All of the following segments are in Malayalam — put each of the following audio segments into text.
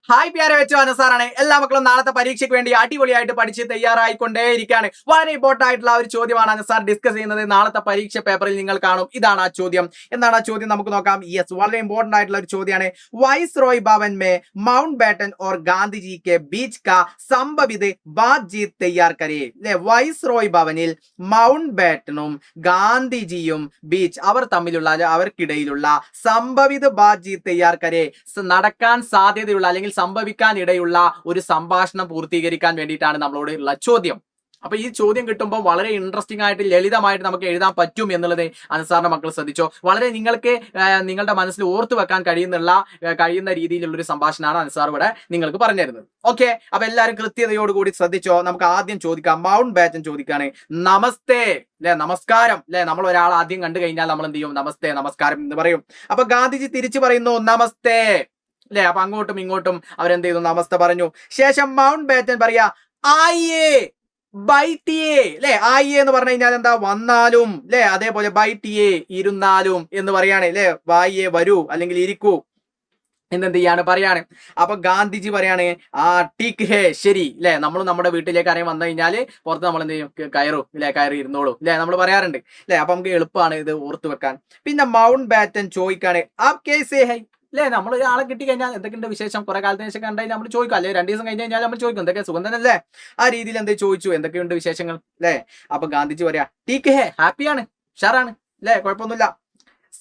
ഹായ് പ്യാരെ വെച്ചു അനസാറാണ്. എല്ലാ മക്കളും നാളത്തെ പരീക്ഷയ്ക്ക് വേണ്ടി അടിപൊളിയായിട്ട് പഠിച്ച് തയ്യാറായിക്കൊണ്ടേയിരിക്കുകയാണ്. വളരെ ഇമ്പോർട്ടന്റ് ആയിട്ടുള്ള ഒരു ചോദ്യമാണ് അനസാർ ഡിസ്കസ് ചെയ്യുന്നത്. നാളത്തെ പരീക്ഷ പേപ്പറിൽ നിങ്ങൾ കാണും. ഇതാണ് ആ ചോദ്യം. എന്താണ് ആ ചോദ്യം നമുക്ക് നോക്കാം. യെസ്, വളരെ ഇമ്പോർട്ടന്റ് ആയിട്ടുള്ള ഒരു ചോദ്യമാണ്. വൈസ് റോയ് ഭവൻ മേ മൗണ്ട് ബാറ്റൻ ഓർ ഗാന്ധിജി കെ ബീച്ച് കാ സംഭവിത് ബാത്ചീത് തയ്യാർ കരേ. അല്ലെ, വൈസ് റോയ് ഭവനിൽ മൗണ്ട് ബാറ്റനും ഗാന്ധിജിയും ബീച്ച് അവർ തമ്മിലുള്ള അവർക്കിടയിലുള്ള സംഭവിത് ബാത്ചീത് തയ്യാർ കരേ നടക്കാൻ സാധ്യതയുള്ള അല്ലെങ്കിൽ സംഭവിക്കാൻ ഇടയുള്ള ഒരു സംഭാഷണം പൂർത്തീകരിക്കാൻ വേണ്ടിയിട്ടാണ് നമ്മളോട് ഉള്ള ചോദ്യം. അപ്പൊ ഈ ചോദ്യം കിട്ടുമ്പോൾ വളരെ ഇൻട്രസ്റ്റിംഗ് ആയിട്ട് ലളിതമായിട്ട് നമുക്ക് എഴുതാൻ പറ്റും എന്നുള്ളത് അൻസാറിന്റെ മക്കൾ ശ്രദ്ധിച്ചോ. വളരെ നിങ്ങൾക്ക് നിങ്ങളുടെ മനസ്സിൽ ഓർത്തു വെക്കാൻ കഴിയുന്ന രീതിയിലുള്ള ഒരു സംഭാഷണമാണ് അൻസാർ ഇവിടെ നിങ്ങൾക്ക് പറഞ്ഞു തരുന്നത്. ഓക്കെ, അപ്പൊ എല്ലാവരും കൃത്യതയോടുകൂടി ശ്രദ്ധിച്ചോ. നമുക്ക് ആദ്യം ചോദിക്കാം. മൗണ്ട് ബാറ്റൻ ചോദിക്കാണ്, നമസ്തേ അല്ലെ, നമസ്കാരം അല്ലെ. നമ്മൾ ഒരാൾ ആദ്യം കണ്ടു കഴിഞ്ഞാൽ നമ്മൾ എന്ത് ചെയ്യും? നമസ്തേ, നമസ്കാരം എന്ന് പറയും. അപ്പൊ ഗാന്ധിജി തിരിച്ചു പറയുന്നു നമസ്തേ അല്ലെ. അപ്പൊ അങ്ങോട്ടും ഇങ്ങോട്ടും അവരെന്ത് ചെയ്തു? നമസ്തേ പറഞ്ഞു. ശേഷം മൗണ്ട് ബാറ്റൻ പറയാ ആയേ ബൈറ്റിയേ അല്ലെ. ആയേ എന്ന് പറഞ്ഞു കഴിഞ്ഞാൽ എന്താ? വന്നാലും അല്ലെ. അതേപോലെ ബൈറ്റിയേ ഇരുന്നാലും എന്ന് പറയാണ് അല്ലെ. വായേ വരൂ അല്ലെങ്കിൽ ഇരിക്കൂ എന്തെന്ത് ചെയ്യാണ് പറയാണ്. അപ്പൊ ഗാന്ധിജി പറയാണ് ടീക്ക് ഹേ, ശരി അല്ലെ. നമ്മൾ നമ്മുടെ വീട്ടിലേക്ക് ആരെയും വന്നു കഴിഞ്ഞാല് പുറത്ത് നമ്മൾ എന്ത് ചെയ്യും? കയറും അല്ലെ, കയറി ഇരുന്നോളൂ അല്ലെ, നമ്മൾ പറയാറുണ്ട് അല്ലെ. അപ്പൊ നമുക്ക് എളുപ്പമാണ് ഇത് ഓർത്തു വെക്കാൻ. പിന്നെ മൗണ്ട് ബാറ്റൻ ചോദിക്കാണ് ആപ് കേസേ ഹൈ അല്ലെ. നമ്മൾ ഒരാളെ കിട്ടി കഴിഞ്ഞാൽ എന്തൊക്കെയുണ്ട് വിശേഷം, കുറെ കാലത്തിന് ശേഷം കണ്ടാൽ നമ്മൾ ചോദിക്കും അല്ലെ. 2 ദിവസം കഴിഞ്ഞ് കഴിഞ്ഞാൽ നമ്മൾ ചോദിക്കും എന്തൊക്കെ സുഖം തന്നെ അല്ലേ. ആ രീതിയിൽ എന്ത് ചോദിച്ചു, എന്തൊക്കെയുണ്ട് വിശേഷങ്ങൾ അല്ലെ. അപ്പൊ ഗാന്ധിജി പറയാ ടീക്ക് ഹേ, ഹാപ്പിയാണ്, ഉഷാറാണ് അല്ലെ, കുഴപ്പമൊന്നുമില്ല.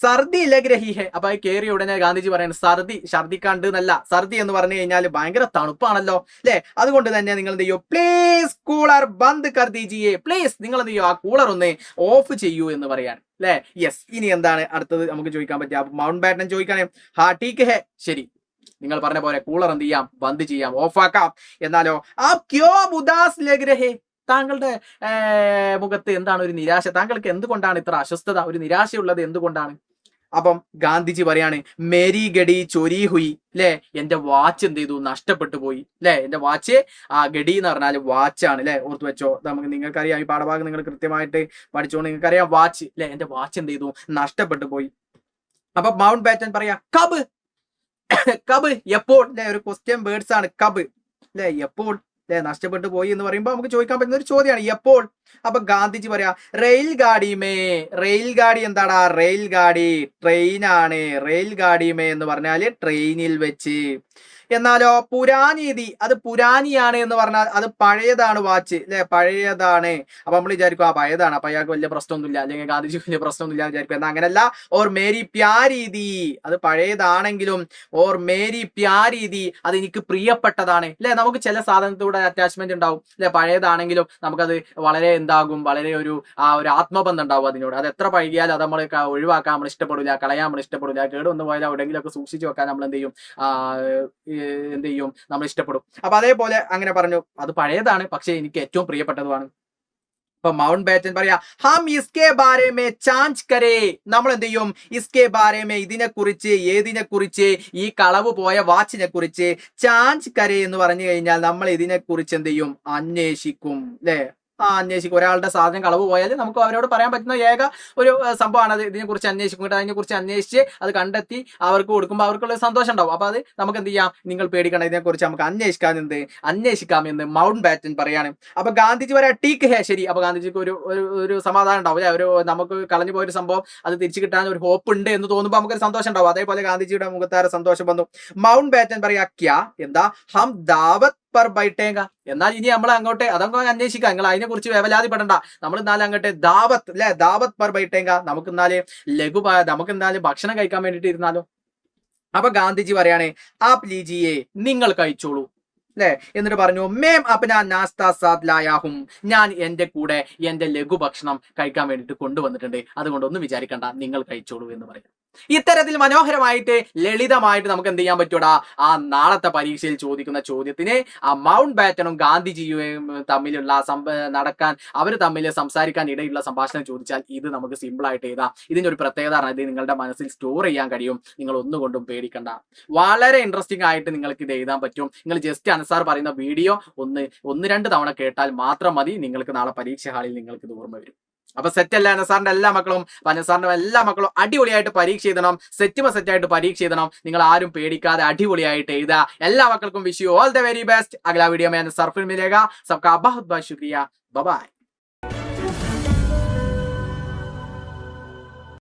സർദി ലഗ് രഹി ഹെ. അപ്പൊ കയറിയ ഉടനെ ഗാന്ധിജി പറയുന്നത് ഛർദിക്കാണ്ട് എന്നല്ല. സർദി എന്ന് പറഞ്ഞു കഴിഞ്ഞാൽ ഭയങ്കര തണുപ്പാണല്ലോ അല്ലെ. അതുകൊണ്ട് തന്നെ നിങ്ങൾ എന്ത് ചെയ്യോ? പ്ലീസ് കൂളർ ബന്ദ് കർ ദീജിയേ. പ്ലീസ് നിങ്ങൾ എന്ത് ചെയ്യോ? ആ കൂളർ ഒന്ന് ഓഫ് ചെയ്യൂ എന്ന് പറയാണ് അല്ലെ. യെസ്, ഇനി എന്താണ് അടുത്തത് നമുക്ക് ചോദിക്കാൻ പറ്റുക? മൗണ്ട് ബാറ്റൻ ചോദിക്കാനേ ടീക്ക് ഹെ, ശരി, നിങ്ങൾ പറഞ്ഞ പോലെ കൂളർ എന്ത് ചെയ്യാം? ബന്ദ് ചെയ്യാം, ഓഫാക്കാം. എന്നാലോ ആപ് ക്യോ ഉദാസ് ലഗ് രഹേ. താങ്കളുടെ മുഖത്ത് എന്താണ് ഒരു നിരാശ? താങ്കൾക്ക് എന്തുകൊണ്ടാണ് ഇത്ര അസ്വസ്ഥത, ഒരു നിരാശയുള്ളത് എന്തുകൊണ്ടാണ്? അപ്പം ഗാന്ധിജി പറയാണ് മേരി ഗഡി ചോരി ഹുയി അല്ലെ. എന്റെ വാച്ച് എന്ത് ചെയ്തു? നഷ്ടപ്പെട്ടു പോയി അല്ലെ. എന്റെ വാച്ച്, ഗഡി എന്ന് പറഞ്ഞാൽ വാച്ചാണ് അല്ലെ. ഓർത്ത് വെച്ചോ. നിങ്ങൾക്കറിയാം, ഈ പാഠഭാഗം നിങ്ങൾ കൃത്യമായിട്ട് പഠിച്ചോണ്ട് നിങ്ങൾക്കറിയാം വാച്ച് അല്ലെ. എന്റെ വാച്ച് എന്ത് ചെയ്തു? നഷ്ടപ്പെട്ടു പോയി. അപ്പൊ മൗണ്ട് ബാറ്റൻ പറയാ കബ് കബ്, എപ്പോൾ അല്ലെ. ഒരു ക്വസ്റ്റ്യൻ വേർഡ്സ് ആണ് കബ് അല്ലെ, എപ്പോൾ അല്ലെ. നഷ്ടപ്പെട്ടു പോയി എന്ന് പറയുമ്പോൾ നമുക്ക് ചോദിക്കാൻ പറ്റുന്ന ഒരു ചോദ്യമാണ് എപ്പോൾ. അപ്പൊ ഗാന്ധിജി പറയാ റെയിൽ ഗാഡിമേ. റെയിൽ ഗാഡി എന്താടാ? റെയിൽ ഗാഡി ട്രെയിനാണ്. റെയിൽ ഗാഡിമേ എന്ന് പറഞ്ഞാല് ട്രെയിനിൽ വെച്ച്. എന്നാലോ പുരാനീതി, അത് പുരാനിയാണ് എന്ന് പറഞ്ഞാൽ അത് പഴയതാണ് വാച്ച് അല്ലെ, പഴയതാണ്. അപ്പൊ നമ്മൾ വിചാരിക്കും പഴയതാണ്, അപ്പൊ അയാൾക്ക് വലിയ പ്രശ്നമൊന്നുമില്ല, അല്ലെങ്കിൽ ഗാന്ധിജിക്ക് വലിയ പ്രശ്നമൊന്നുമില്ല വിചാരിക്കും. എന്നാൽ അങ്ങനല്ല. ഓർ മേരി പ്യാരീതി, അത് പഴയതാണെങ്കിലും ഓർ മേരി പ്യാരീതി, അത് എനിക്ക് പ്രിയപ്പെട്ടതാണ് അല്ലെ. നമുക്ക് ചില സാധനത്തോടെ അറ്റാച്ച്മെന്റ് ഉണ്ടാവും അല്ലെ. പഴയതാണെങ്കിലും നമുക്കത് വളരെ എന്താകും? വളരെ ഒരു ആത്മബന്ധം ഉണ്ടാവും അതിനോട്. അത് എത്ര പഴകിയാലും അത് നമ്മൾ ഒഴിവാക്കാൻ നമ്മൾ ഇഷ്ടപ്പെടില്ല, കളയാൻ നമ്മൾ ഇഷ്ടപ്പെടില്ല. കേടുവന്ന് പോയാൽ എവിടെയെങ്കിലും ഒക്കെ സൂക്ഷിച്ചു വെക്കാൻ നമ്മൾ എന്ത് ചെയ്യും? നമ്മൾ ഇഷ്ടപ്പെടും. അപ്പൊ അതേപോലെ അങ്ങനെ പറഞ്ഞു, അത് പഴയതാണ് പക്ഷെ എനിക്ക് ഏറ്റവും പ്രിയപ്പെട്ടതുമാണ്. അപ്പൊ മൗണ്ട് ബാറ്റൻ പറയാ ഹം ഇസ്കെ ബാരെ മേ ചാഞ്ച് കരേ. നമ്മൾ എന്ത് ചെയ്യും? ഇസ്കെ ബാരെ മേ, ഇതിനെ കുറിച്ച്, ഏതിനെ കുറിച്ച്? ഈ കളവ് പോയ വാച്ചിനെ കുറിച്ച്. ചാഞ്ച് കരേ എന്ന് പറഞ്ഞു കഴിഞ്ഞാൽ നമ്മൾ ഇതിനെ കുറിച്ച് എന്ത് ചെയ്യും? അന്വേഷിക്കും അല്ലെ. അന്വേഷിക്കും. ഒരാളുടെ സാധനം കളവ് പോയാൽ നമുക്ക് അവരോട് പറയാൻ പറ്റുന്ന ഏക ഒരു സംഭവമാണ് അത്. ഇതിനെക്കുറിച്ച് അന്വേഷിക്കും. അതിനെക്കുറിച്ച് അന്വേഷിച്ച് അത് കണ്ടെത്തി അവർക്ക് കൊടുക്കുമ്പോൾ അവർക്കുള്ള സന്തോഷം ഉണ്ടാവും. അപ്പൊ അത് നമുക്ക് എന്ത് ചെയ്യാം? നിങ്ങൾ പേടിക്കണം, ഇതിനെക്കുറിച്ച് നമുക്ക് അന്വേഷിക്കാം എന്ന് മൗണ്ട് ബാറ്റൻ പറയാണ്. അപ്പൊ ഗാന്ധിജി പറയാ ടീക്ക് ഹേ, ശരി. അപ്പൊ ഗാന്ധിജിക്ക് ഒരു സമാധാനം ഉണ്ടാവും അല്ലെ. നമുക്ക് കളഞ്ഞു പോയൊരു സംഭവം അത് തിരിച്ചു കിട്ടാൻ ഒരു ഹോപ്പ് ഉണ്ട് എന്ന് തോന്നുമ്പോൾ നമുക്കൊരു സന്തോഷം ഉണ്ടാവും. അതേപോലെ ഗാന്ധിജിയുടെ മുഖത്താര സന്തോഷം വന്നു. മൗണ്ട് ബാറ്റൻ പറയാ ക്യാ, എന്താ? ഹം ദാവത് പർ ബൈട്ടേങ്ക. എന്നാൽ ഇനി നമ്മൾ അങ്ങോട്ട് അതങ്ങ് അന്വേഷിക്കാം, നിങ്ങൾ അതിനെ കുറിച്ച് വേവലാതിപ്പെടണ്ട. നമ്മൾ എന്നാലും അങ്ങോട്ട് ദാവത്ത് അല്ലെ, ദാവത്ത് പർ ബൈട്ടേങ്ക, നമുക്ക് എന്നാലും ഭക്ഷണം കഴിക്കാൻ വേണ്ടിട്ട് ഇരുന്നാലോ. അപ്പൊ ഗാന്ധിജി പറയാണ് ആപ് ലീജിയേ, നിങ്ങൾ കഴിച്ചോളൂ അല്ലെ. എന്നിട്ട് പറഞ്ഞു മേം അപ്നാ നാസ്ത സാത്ത് ലായാഹും, ഞാൻ എന്റെ കൂടെ എന്റെ ലഘുഭക്ഷണം കഴിക്കാൻ വേണ്ടിട്ട് കൊണ്ടുവന്നിട്ടുണ്ട്, അതുകൊണ്ടൊന്നും വിചാരിക്കണ്ട, നിങ്ങൾ കഴിച്ചോളൂ എന്ന് പറയും. ഇത്തരത്തിൽ മനോഹരമായിട്ട് ലളിതമായിട്ട് നമുക്ക് എന്ത് ചെയ്യാൻ പറ്റൂടാ? നാളത്തെ പരീക്ഷയിൽ ചോദിക്കുന്ന ചോദ്യത്തിന് മൗണ്ട് ബാറ്റനും ഗാന്ധിജിയും തമ്മിലുള്ള അവർ തമ്മിൽ സംസാരിക്കാൻ ഇടയുള്ള സംഭാഷണം ചോദിച്ചാൽ ഇത് നമുക്ക് സിമ്പിൾ ആയിട്ട് എഴുതാം. ഇതിന്റെ ഒരു പ്രത്യേകത ഇത് നിങ്ങളുടെ മനസ്സിൽ സ്റ്റോർ ചെയ്യാൻ കഴിയും. നിങ്ങൾ ഒന്നുകൊണ്ടും പേടിക്കണ്ട. വളരെ ഇൻട്രസ്റ്റിംഗ് ആയിട്ട് നിങ്ങൾക്ക് ഇത് എഴുതാൻ പറ്റും. നിങ്ങൾ ജസ്റ്റ് അൻസാർ പറയുന്ന വീഡിയോ ഒന്ന് 2 തവണ കേട്ടാൽ മാത്രം മതി. നിങ്ങൾക്ക് നാളെ പരീക്ഷ ഹാളിൽ നിങ്ങൾക്ക് ഇത് ഓർമ്മ വരും. അപ്പൊ സെറ്റ് അല്ല അനസാറിന്റെ എല്ലാ മക്കളും, അനസാറിന്റെ എല്ലാ മക്കളും അടിപൊളിയായിട്ട് പരീക്ഷ എഴുതണം, സെറ്റായിട്ട് പരീക്ഷ എഴുതണം. നിങ്ങൾ ആരും പേടിക്കാതെ അടിപൊളിയായിട്ട് എഴുതുക. എല്ലാ മക്കൾക്കും wish you all the very best. अगला वीडियो में अनसार फिर मिलेगा. सबका बहुत बहुत शुक्रिया. Bye bye.